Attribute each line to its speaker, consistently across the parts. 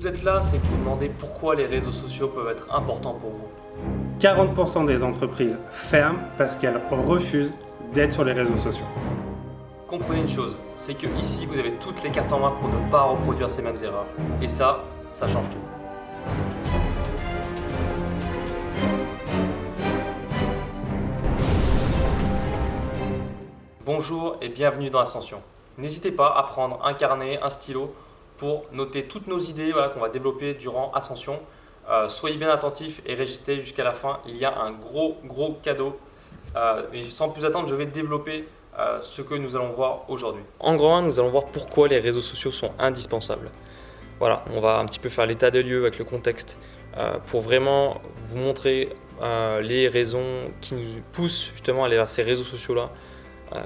Speaker 1: vous êtes là, c'est que vous demandez pourquoi les réseaux sociaux peuvent être importants pour vous.
Speaker 2: 40% des entreprises ferment parce qu'elles refusent d'être sur les réseaux sociaux.
Speaker 1: Comprenez une chose, c'est que ici vous avez toutes les cartes en main pour ne pas reproduire ces mêmes erreurs. Et ça change tout. Bonjour et bienvenue dans Ascension. N'hésitez pas à prendre un carnet, un stylo pour noter toutes nos idées qu'on va développer durant Ascension. Soyez bien attentifs et restez jusqu'à la fin. Il y a un gros cadeau. Et sans plus attendre, je vais développer ce que nous allons voir aujourd'hui. En grand 1, nous allons voir pourquoi les réseaux sociaux sont indispensables. Voilà, on va un petit peu faire l'état des lieux avec le contexte pour vraiment vous montrer les raisons qui nous poussent justement à aller vers ces réseaux sociaux-là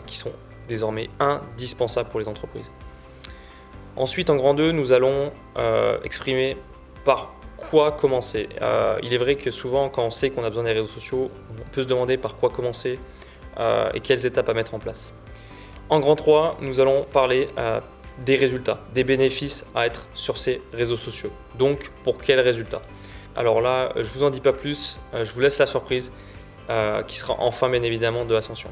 Speaker 1: qui sont désormais indispensables pour les entreprises. Ensuite, en grand 2, nous allons exprimer par quoi commencer. Il est vrai que souvent, quand on sait qu'on a besoin des réseaux sociaux, on peut se demander par quoi commencer et quelles étapes à mettre en place. En grand 3, nous allons parler des résultats, des bénéfices à être sur ces réseaux sociaux. Donc, pour quels résultats? Alors là, je ne vous en dis pas plus, je vous laisse la surprise qui sera enfin bien évidemment de Ascension.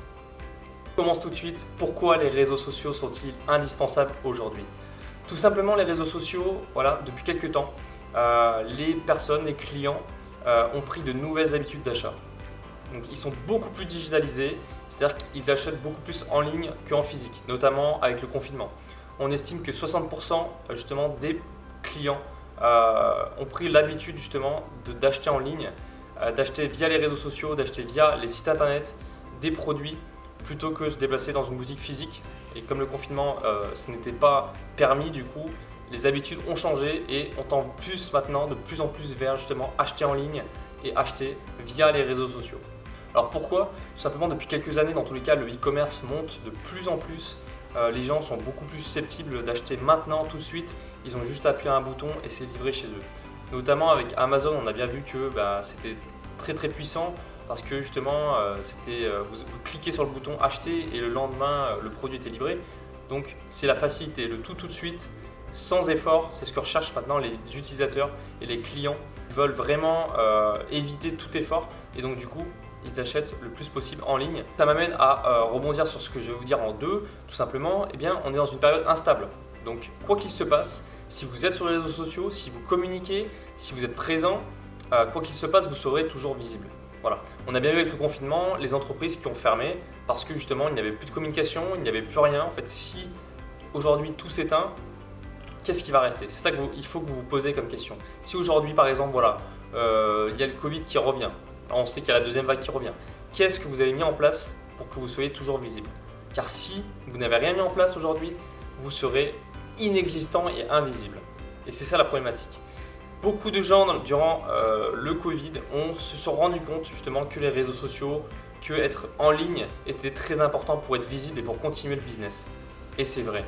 Speaker 1: On commence tout de suite. Pourquoi les réseaux sociaux sont-ils indispensables aujourd'hui? Tout simplement, les réseaux sociaux, depuis quelques temps, les personnes, les clients ont pris de nouvelles habitudes d'achat. Donc, ils sont beaucoup plus digitalisés, c'est-à-dire qu'ils achètent beaucoup plus en ligne qu'en physique, notamment avec le confinement. On estime que 60% justement des clients ont pris l'habitude justement d'acheter en ligne, d'acheter via les réseaux sociaux, d'acheter via les sites internet des produits plutôt que se déplacer dans une boutique physique. Et comme le confinement, ce n'était pas permis, du coup, les habitudes ont changé et on tend plus maintenant de plus en plus vers justement acheter en ligne et acheter via les réseaux sociaux. Alors pourquoi? Tout simplement depuis quelques années, dans tous les cas, le e-commerce monte de plus en plus. Les gens sont beaucoup plus susceptibles d'acheter maintenant, tout de suite. Ils ont juste appuyé un bouton et c'est livré chez eux. Notamment avec Amazon, on a bien vu que c'était très puissant. Parce que justement, vous cliquez sur le bouton acheter et le lendemain, le produit était livré. Donc c'est la facilité, le tout de suite, sans effort. C'est ce que recherchent maintenant les utilisateurs et les clients. Ils veulent vraiment éviter tout effort et donc du coup, ils achètent le plus possible en ligne. Ça m'amène à rebondir sur ce que je vais vous dire en deux. Tout simplement, on est dans une période instable. Donc quoi qu'il se passe, si vous êtes sur les réseaux sociaux, si vous communiquez, si vous êtes présent, quoi qu'il se passe, vous serez toujours visible. Voilà. On a bien vu avec le confinement, les entreprises qui ont fermé parce que justement il n'y avait plus de communication, il n'y avait plus rien. En fait, si aujourd'hui tout s'éteint, qu'est-ce qui va rester? C'est ça qu'il faut que vous vous posez comme question. Si aujourd'hui par exemple, il y a le Covid qui revient, on sait qu'il y a la deuxième vague qui revient, qu'est-ce que vous avez mis en place pour que vous soyez toujours visible? Car si vous n'avez rien mis en place aujourd'hui, vous serez inexistant et invisible. Et c'est ça la problématique. Beaucoup de gens durant le Covid se sont rendus compte justement que les réseaux sociaux, que être en ligne était très important pour être visible et pour continuer le business. Et c'est vrai.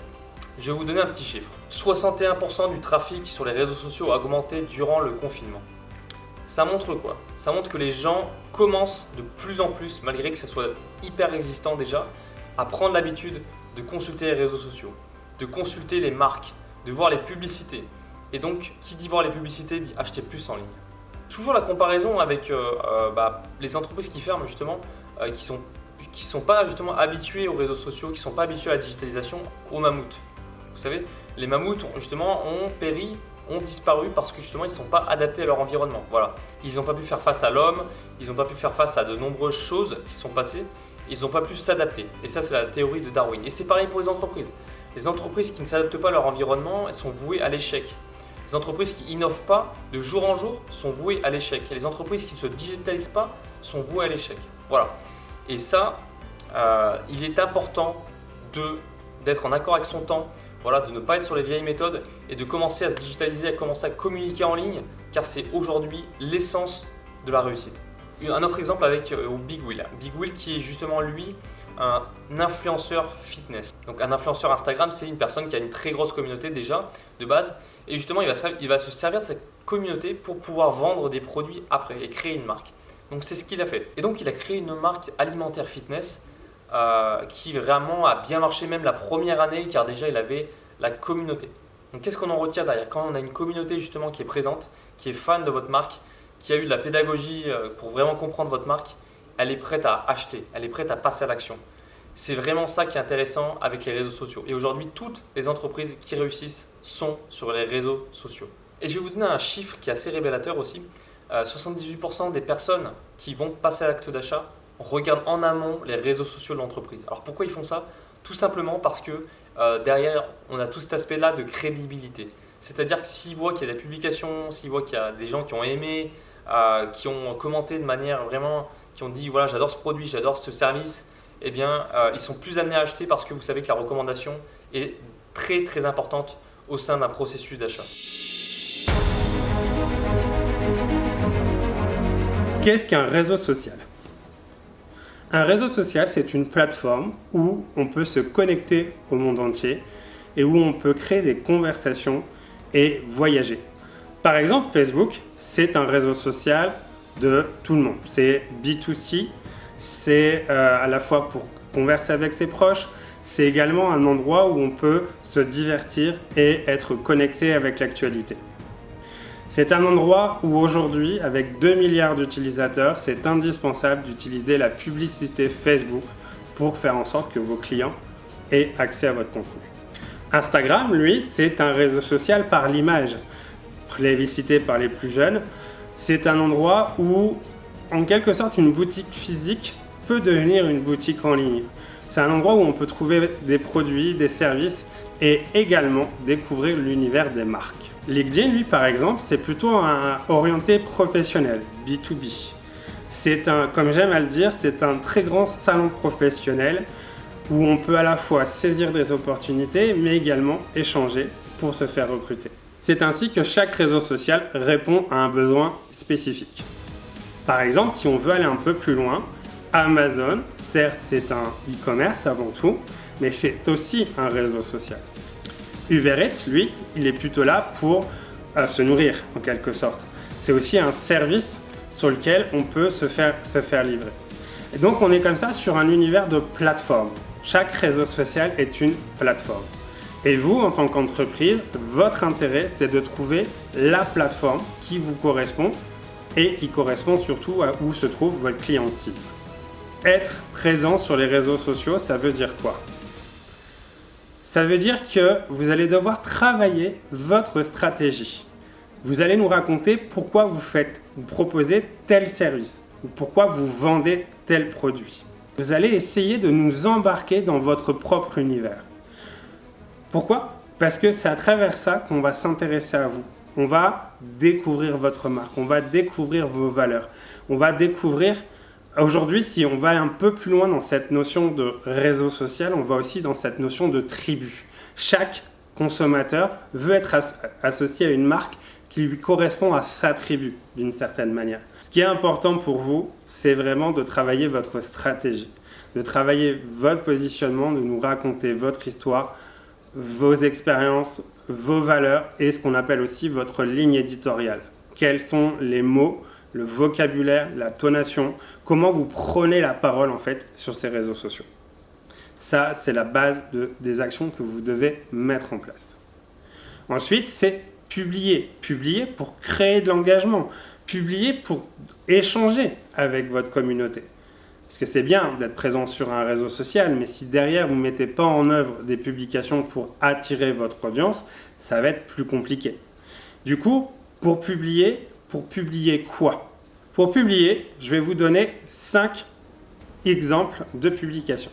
Speaker 1: Je vais vous donner un petit chiffre. 61% du trafic sur les réseaux sociaux a augmenté durant le confinement. Ça montre quoi? Ça montre que les gens commencent de plus en plus, malgré que ça soit hyper existant déjà, à prendre l'habitude de consulter les réseaux sociaux, de consulter les marques, de voir les publicités. Et donc, qui dit voir les publicités dit acheter plus en ligne. Toujours la comparaison avec les entreprises qui ferment justement, qui sont pas justement habituées aux réseaux sociaux, qui ne sont pas habituées à la digitalisation, aux mammouths. Vous savez, les mammouths justement ont péri, ont disparu parce que justement ils ne sont pas adaptés à leur environnement. Voilà. Ils n'ont pas pu faire face à l'homme, ils n'ont pas pu faire face à de nombreuses choses qui se sont passées, ils n'ont pas pu s'adapter. Et ça, c'est la théorie de Darwin. Et c'est pareil pour les entreprises. Les entreprises qui ne s'adaptent pas à leur environnement, elles sont vouées à l'échec. Les entreprises qui innovent pas de jour en jour sont vouées à l'échec. Et les entreprises qui ne se digitalisent pas sont vouées à l'échec. Voilà. Et ça, il est important d'être en accord avec son temps, de ne pas être sur les vieilles méthodes et de commencer à se digitaliser, à commencer à communiquer en ligne, car c'est aujourd'hui l'essence de la réussite. Un autre exemple avec Big Will. Big Will qui est justement lui un influenceur fitness. Donc un influenceur Instagram, c'est une personne qui a une très grosse communauté déjà de base. Et justement, il va se servir de cette communauté pour pouvoir vendre des produits après et créer une marque. Donc c'est ce qu'il a fait. Et donc il a créé une marque alimentaire fitness qui vraiment a bien marché même la première année car déjà il avait la communauté. Donc qu'est-ce qu'on en retient derrière? Quand on a une communauté justement qui est présente, qui est fan de votre marque, qui a eu de la pédagogie pour vraiment comprendre votre marque, elle est prête à acheter, elle est prête à passer à l'action. C'est vraiment ça qui est intéressant avec les réseaux sociaux. Et aujourd'hui, toutes les entreprises qui réussissent sont sur les réseaux sociaux. Et je vais vous donner un chiffre qui est assez révélateur aussi. 78% des personnes qui vont passer à l'acte d'achat regardent en amont les réseaux sociaux de l'entreprise. Alors pourquoi ils font ça? Tout simplement parce que derrière, on a tout cet aspect-là de crédibilité. C'est-à-dire que s'ils voient qu'il y a des publications, s'ils voient qu'il y a des gens qui ont aimé, qui ont commenté de manière vraiment, qui ont dit voilà, j'adore ce produit, j'adore ce service, eh bien, ils sont plus amenés à acheter parce que vous savez que la recommandation est très très importante au sein d'un processus d'achat.
Speaker 2: Qu'est-ce qu'un réseau social? Un réseau social, c'est une plateforme où on peut se connecter au monde entier et où on peut créer des conversations et voyager. Par exemple, Facebook, c'est un réseau social de tout le monde. C'est B2C, c'est à la fois pour converser avec ses proches, c'est également un endroit où on peut se divertir et être connecté avec l'actualité. C'est un endroit où aujourd'hui, avec 2 milliards d'utilisateurs, c'est indispensable d'utiliser la publicité Facebook pour faire en sorte que vos clients aient accès à votre contenu. Instagram, lui, c'est un réseau social par l'image, plébiscité par les plus jeunes. C'est un endroit où, en quelque sorte, une boutique physique peut devenir une boutique en ligne. C'est un endroit où on peut trouver des produits, des services et également découvrir l'univers des marques. LinkedIn, lui, par exemple, c'est plutôt orienté professionnel, B2B. C'est comme j'aime à le dire, c'est un très grand salon professionnel où on peut à la fois saisir des opportunités, mais également échanger pour se faire recruter. C'est ainsi que chaque réseau social répond à un besoin spécifique. Par exemple, si on veut aller un peu plus loin, Amazon, certes, c'est un e-commerce avant tout, mais c'est aussi un réseau social. Uber Eats, lui, il est plutôt là pour se nourrir, en quelque sorte. C'est aussi un service sur lequel on peut se faire livrer. Et donc, on est comme ça sur un univers de plateforme. Chaque réseau social est une plateforme. Et vous, en tant qu'entreprise, votre intérêt, c'est de trouver la plateforme qui vous correspond et qui correspond surtout à où se trouve votre client cible. Être présent sur les réseaux sociaux, ça veut dire quoi? Ça veut dire que vous allez devoir travailler votre stratégie. Vous allez nous raconter pourquoi vous proposez tel service ou pourquoi vous vendez tel produit. Vous allez essayer de nous embarquer dans votre propre univers. Pourquoi? Parce que c'est à travers ça qu'on va s'intéresser à vous. On va découvrir votre marque, on va découvrir vos valeurs, on va découvrir. Aujourd'hui, si on va un peu plus loin dans cette notion de réseau social, on va aussi dans cette notion de tribu. Chaque consommateur veut être associé à une marque qui lui correspond à sa tribu d'une certaine manière. Ce qui est important pour vous, c'est vraiment de travailler votre stratégie, de travailler votre positionnement, de nous raconter votre histoire, vos expériences, vos valeurs et ce qu'on appelle aussi votre ligne éditoriale. Quels sont les mots, le vocabulaire, la tonation, comment vous prenez la parole en fait sur ces réseaux sociaux. Ça, c'est la base des actions que vous devez mettre en place. Ensuite, c'est publier. Publier pour créer de l'engagement. Publier pour échanger avec votre communauté. Parce que c'est bien d'être présent sur un réseau social, mais si derrière vous ne mettez pas en œuvre des publications pour attirer votre audience, ça va être plus compliqué. Du coup, pour publier quoi? Pour publier, je vais vous donner 5 exemples de publications.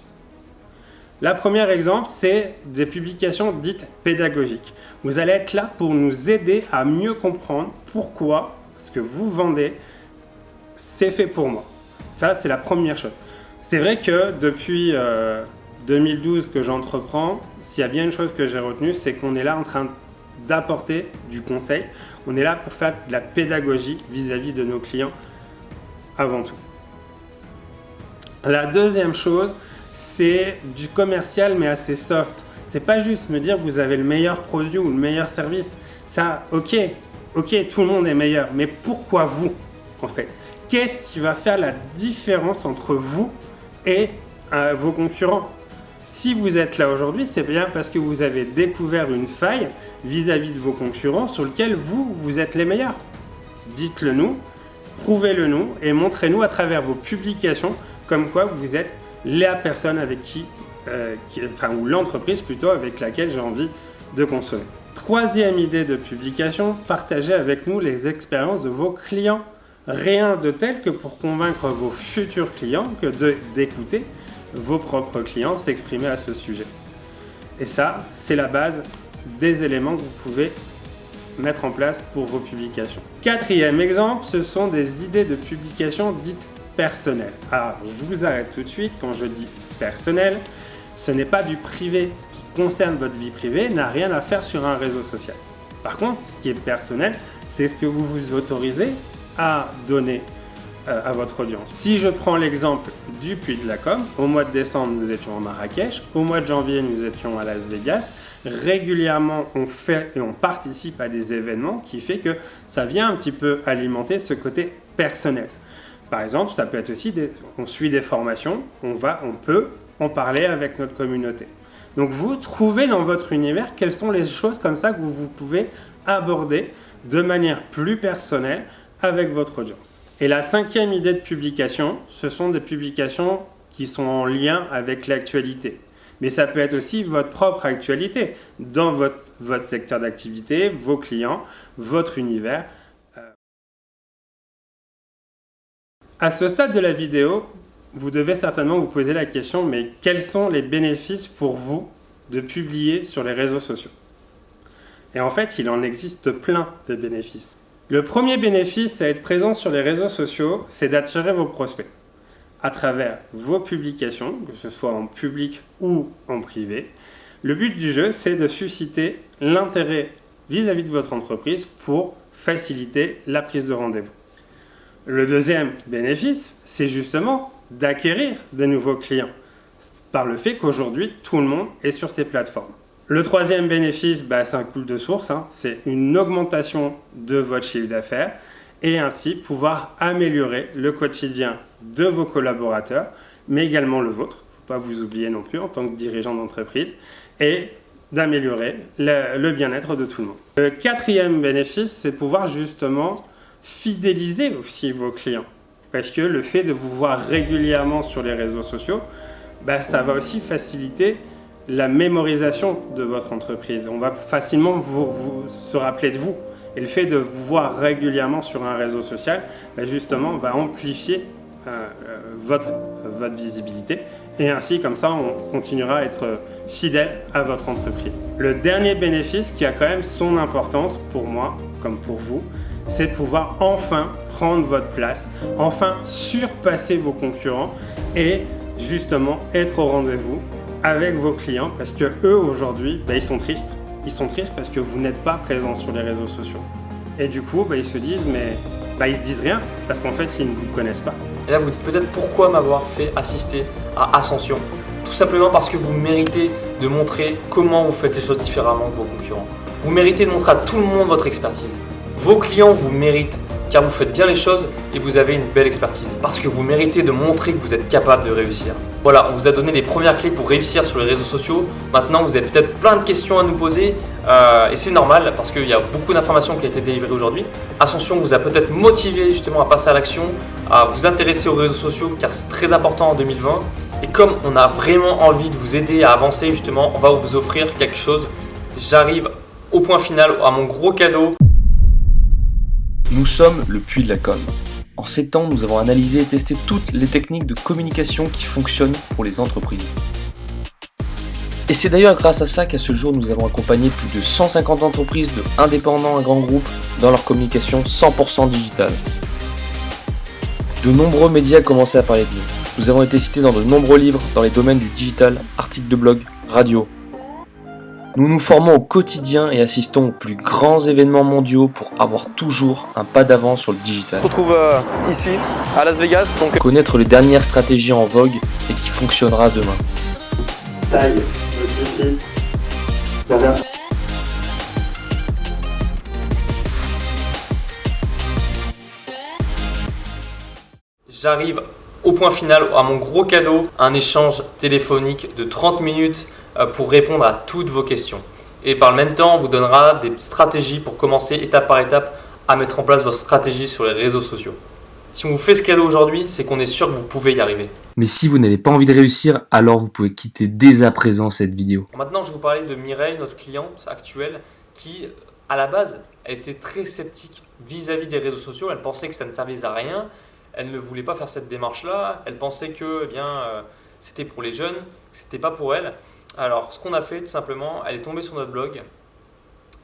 Speaker 2: La première exemple, c'est des publications dites pédagogiques. Vous allez être là pour nous aider à mieux comprendre pourquoi ce que vous vendez, c'est fait pour moi. Ça, c'est la première chose. C'est vrai que depuis 2012 que j'entreprends, s'il y a bien une chose que j'ai retenue, c'est qu'on est là en train d'apporter du conseil. On est là pour faire de la pédagogie vis-à-vis de nos clients avant tout. La deuxième chose, c'est du commercial mais assez soft. C'est pas juste me dire que vous avez le meilleur produit ou le meilleur service. Ça, ok, tout le monde est meilleur. Mais pourquoi vous, en fait? Qu'est-ce qui va faire la différence entre vous et vos concurrents? Si vous êtes là aujourd'hui, c'est bien parce que vous avez découvert une faille vis-à-vis de vos concurrents sur lequel vous êtes les meilleurs. Dites-le nous, prouvez-le nous et montrez-nous à travers vos publications comme quoi vous êtes la personne avec ou l'entreprise plutôt avec laquelle j'ai envie de consommer. Troisième idée de publication, partagez avec nous les expériences de vos clients. Rien de tel que pour convaincre vos futurs clients que d'écouter vos propres clients s'exprimer à ce sujet. Et ça, c'est la base des éléments que vous pouvez mettre en place pour vos publications. Quatrième exemple, ce sont des idées de publication dites personnelles. Alors, je vous arrête tout de suite. Quand je dis personnel, ce n'est pas du privé. Ce qui concerne votre vie privée n'a rien à faire sur un réseau social. Par contre, ce qui est personnel, c'est ce que vous vous autorisez à donner à votre audience. Si je prends l'exemple du Puy de la Com, au mois de décembre, nous étions à Marrakech, au mois de janvier, nous étions à Las Vegas. Régulièrement, on fait et on participe à des événements qui fait que ça vient un petit peu alimenter ce côté personnel. Par exemple, ça peut être aussi, on suit des formations, on peut en parler avec notre communauté. Donc vous trouvez dans votre univers quelles sont les choses comme ça que vous pouvez aborder de manière plus personnelle avec votre audience. Et la cinquième idée de publication, ce sont des publications qui sont en lien avec l'actualité. Mais ça peut être aussi votre propre actualité dans votre secteur d'activité, vos clients, votre univers. À ce stade de la vidéo, vous devez certainement vous poser la question, mais quels sont les bénéfices pour vous de publier sur les réseaux sociaux? Et en fait, il en existe plein de bénéfices. Le premier bénéfice à être présent sur les réseaux sociaux, c'est d'attirer vos prospects à travers vos publications, que ce soit en public ou en privé. Le but du jeu, c'est de susciter l'intérêt vis-à-vis de votre entreprise pour faciliter la prise de rendez-vous. Le deuxième bénéfice, c'est justement d'acquérir de nouveaux clients par le fait qu'aujourd'hui, tout le monde est sur ces plateformes. Le troisième bénéfice, c'est un coût de source, c'est une augmentation de votre chiffre d'affaires et ainsi pouvoir améliorer le quotidien de vos collaborateurs, mais également le vôtre, il ne faut pas vous oublier non plus en tant que dirigeant d'entreprise, et d'améliorer le bien-être de tout le monde. Le quatrième bénéfice, c'est pouvoir justement fidéliser aussi vos clients, parce que le fait de vous voir régulièrement sur les réseaux sociaux, ça va aussi faciliter la mémorisation de votre entreprise. On va facilement vous se rappeler de vous. Et le fait de vous voir régulièrement sur un réseau social, justement, va amplifier votre visibilité. Et ainsi, comme ça, on continuera à être fidèle à votre entreprise. Le dernier bénéfice qui a quand même son importance pour moi, comme pour vous, c'est de pouvoir enfin prendre votre place, enfin surpasser vos concurrents et justement être au rendez-vous avec vos clients parce que eux aujourd'hui, ils sont tristes. Ils sont tristes parce que vous n'êtes pas présent sur les réseaux sociaux. Et du coup, ils se disent, ils se disent rien parce qu'en fait, ils ne vous connaissent pas.
Speaker 1: Et là, vous dites peut-être pourquoi m'avoir fait assister à Ascension. Tout simplement parce que vous méritez de montrer comment vous faites les choses différemment que vos concurrents. Vous méritez de montrer à tout le monde votre expertise. Vos clients vous méritent car vous faites bien les choses et vous avez une belle expertise. Parce que vous méritez de montrer que vous êtes capable de réussir. Voilà, on vous a donné les premières clés pour réussir sur les réseaux sociaux. Maintenant, vous avez peut-être plein de questions à nous poser et c'est normal parce qu'il y a beaucoup d'informations qui ont été délivrées aujourd'hui. Ascension vous a peut-être motivé justement à passer à l'action, à vous intéresser aux réseaux sociaux car c'est très important en 2020. Et comme on a vraiment envie de vous aider à avancer justement, on va vous offrir quelque chose. J'arrive au point final, à mon gros cadeau.
Speaker 3: Nous sommes le Puy de la Com. En 7 ans, nous avons analysé et testé toutes les techniques de communication qui fonctionnent pour les entreprises. Et c'est d'ailleurs grâce à ça qu'à ce jour, nous avons accompagné plus de 150 entreprises de indépendants à grands groupes dans leur communication 100% digitale. De nombreux médias ont commencé à parler de nous. Nous avons été cités dans de nombreux livres dans les domaines du digital, articles de blog, radio. Nous nous formons au quotidien et assistons aux plus grands événements mondiaux pour avoir toujours un pas d'avance sur le digital.
Speaker 1: On se retrouve ici, à Las Vegas. Donc...
Speaker 3: Connaître les dernières stratégies en vogue et qui fonctionnera demain.
Speaker 2: Taille,
Speaker 1: J'arrive au point final, à mon gros cadeau, un échange téléphonique de 30 minutes pour répondre à toutes vos questions. Et par le même temps, on vous donnera des stratégies pour commencer étape par étape à mettre en place votre stratégie sur les réseaux sociaux. Si on vous fait ce cadeau aujourd'hui, c'est qu'on est sûr que vous pouvez y arriver.
Speaker 3: Mais si vous n'avez pas envie de réussir, alors vous pouvez quitter dès à présent cette vidéo.
Speaker 1: Maintenant, je vais vous parler de Mireille, notre cliente actuelle, qui, à la base, a été très sceptique vis-à-vis des réseaux sociaux. Elle pensait que ça ne servait à rien. Elle ne voulait pas faire cette démarche-là. Elle pensait que c'était pour les jeunes, que ce n'était pas pour elle. Alors, ce qu'on a fait, tout simplement, elle est tombée sur notre blog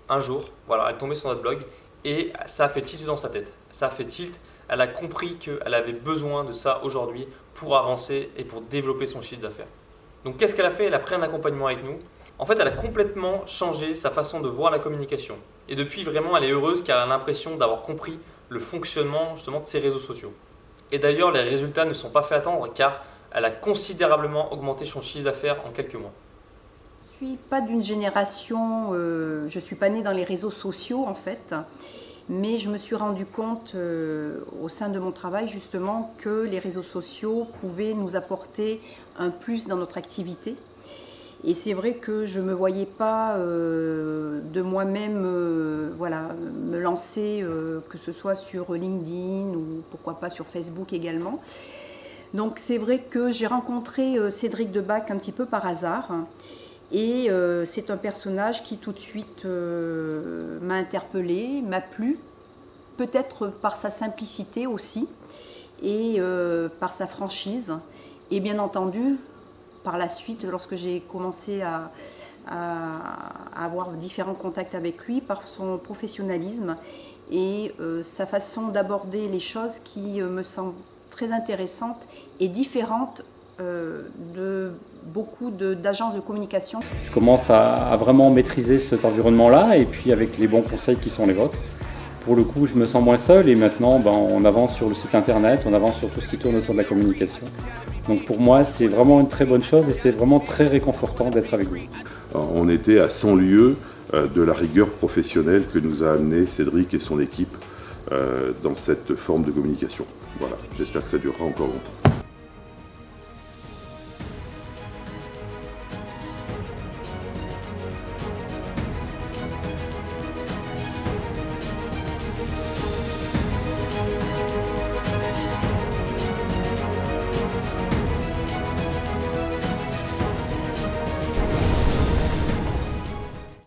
Speaker 1: un jour. Voilà, elle est tombée sur notre blog et ça a fait tilt dans sa tête. Ça a fait tilt. Elle a compris qu'elle avait besoin de ça aujourd'hui pour avancer et pour développer son chiffre d'affaires. Donc, qu'est-ce qu'elle a fait? Elle a pris un accompagnement avec nous. En fait, elle a complètement changé sa façon de voir la communication. Et depuis, vraiment, elle est heureuse car elle a l'impression d'avoir compris le fonctionnement justement de ses réseaux sociaux. Et d'ailleurs, les résultats ne sont pas fait attendre car elle a considérablement augmenté son chiffre d'affaires en quelques mois.
Speaker 4: Je ne suis pas d'une génération, je ne suis pas née dans les réseaux sociaux en fait, mais je me suis rendu compte au sein de mon travail justement que les réseaux sociaux pouvaient nous apporter un plus dans notre activité. Et c'est vrai que je ne me voyais pas de moi-même me lancer, que ce soit sur LinkedIn ou pourquoi pas sur Facebook également. Donc c'est vrai que j'ai rencontré Cédric Debac un petit peu par hasard. Et c'est un personnage qui tout de suite m'a interpellée, m'a plu, peut-être par sa simplicité aussi et par sa franchise. Et bien entendu, par la suite, lorsque j'ai commencé à avoir différents contacts avec lui, par son professionnalisme et sa façon d'aborder les choses qui me semble très intéressante et différente de beaucoup d'agences de communication.
Speaker 5: Je commence à vraiment maîtriser cet environnement-là et puis avec les bons conseils qui sont les vôtres. Pour le coup, je me sens moins seul et maintenant on avance sur le site internet, on avance sur tout ce qui tourne autour de la communication. Donc pour moi, c'est vraiment une très bonne chose et c'est vraiment très réconfortant d'être avec vous.
Speaker 6: On était à 100 lieues de la rigueur professionnelle que nous a amené Cédric et son équipe dans cette forme de communication. Voilà, j'espère que ça durera encore longtemps.